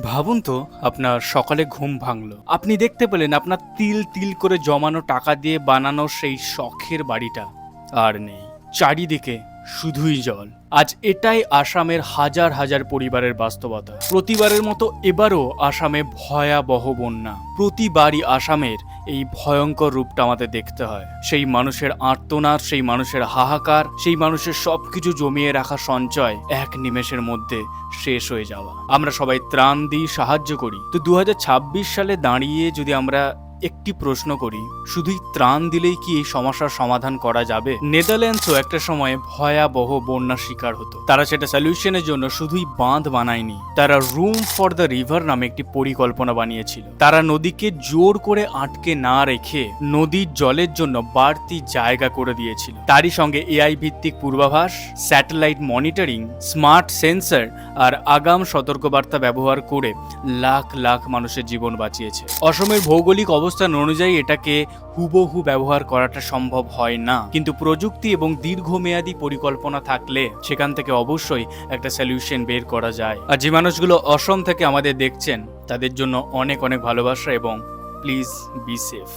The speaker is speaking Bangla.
ভাবুন তো, আপনার সকালে ঘুম ভাঙলো, আপনি দেখতে পেলেন আপনার তিল তিল করে জমানো টাকা দিয়ে বানানো সেই শখের বাড়িটা আর নেই। চারিদিকে শুধুই জল। আজ এটাই আসামের হাজার হাজার পরিবারের বাস্তবতা। প্রতিবারের মতো এবারও আসামে ভয়াবহ বন্যা। প্রতিবারই আসামের এই ভয়ঙ্কর রূপটা আমাদের দেখতে হয়। সেই মানুষের আর্তনাদ, সেই মানুষের হাহাকার, সেই মানুষের সবকিছু জমিয়ে রাখা সঞ্চয় এক নিমেষের মধ্যে শেষ হয়ে যাওয়া। আমরা সবাই ত্রাণ দিই, সাহায্য করি। তো 2026 সালে দাঁড়িয়ে যদি আমরা একটি প্রশ্ন করি, শুধুই ত্রাণ দিলেই কি এই সমস্যার সমাধান করা যাবে? নেদারল্যান্ডসও একটা সময় ভয়াবহ বন্যার শিকার হতো। তারা সেটা সলিউশনের জন্য শুধুই বাঁধ বানায়নি, তারা রুম ফর দ্য রিভার নামে একটি পরিকল্পনা বানিয়েছিল। তারা নদীকে জোর করে আটকে না রেখে নদীর জলের জন্য বাড়তি জায়গা করে দিয়েছিল। তারই সঙ্গে এআই ভিত্তিক পূর্বাভাস, স্যাটেলাইট মনিটরিং, স্মার্ট সেন্সর আর আগাম সতর্কবার্তা ব্যবহার করে লাখ লাখ মানুষের জীবন বাঁচিয়েছে। অসমের ভৌগোলিক অবস্থান অনুযায়ী এটাকে হুবহু ব্যবহার করাটা সম্ভব হয় না, কিন্তু প্রযুক্তি এবং দীর্ঘমেয়াদী পরিকল্পনা থাকলে সেখান থেকে অবশ্যই একটা সলিউশন বের করা যায়। আর যে মানুষগুলো অসম থেকে আমাদের দেখছেন, তাদের জন্য অনেক অনেক ভালোবাসা এবং প্লিজ বি সেফ।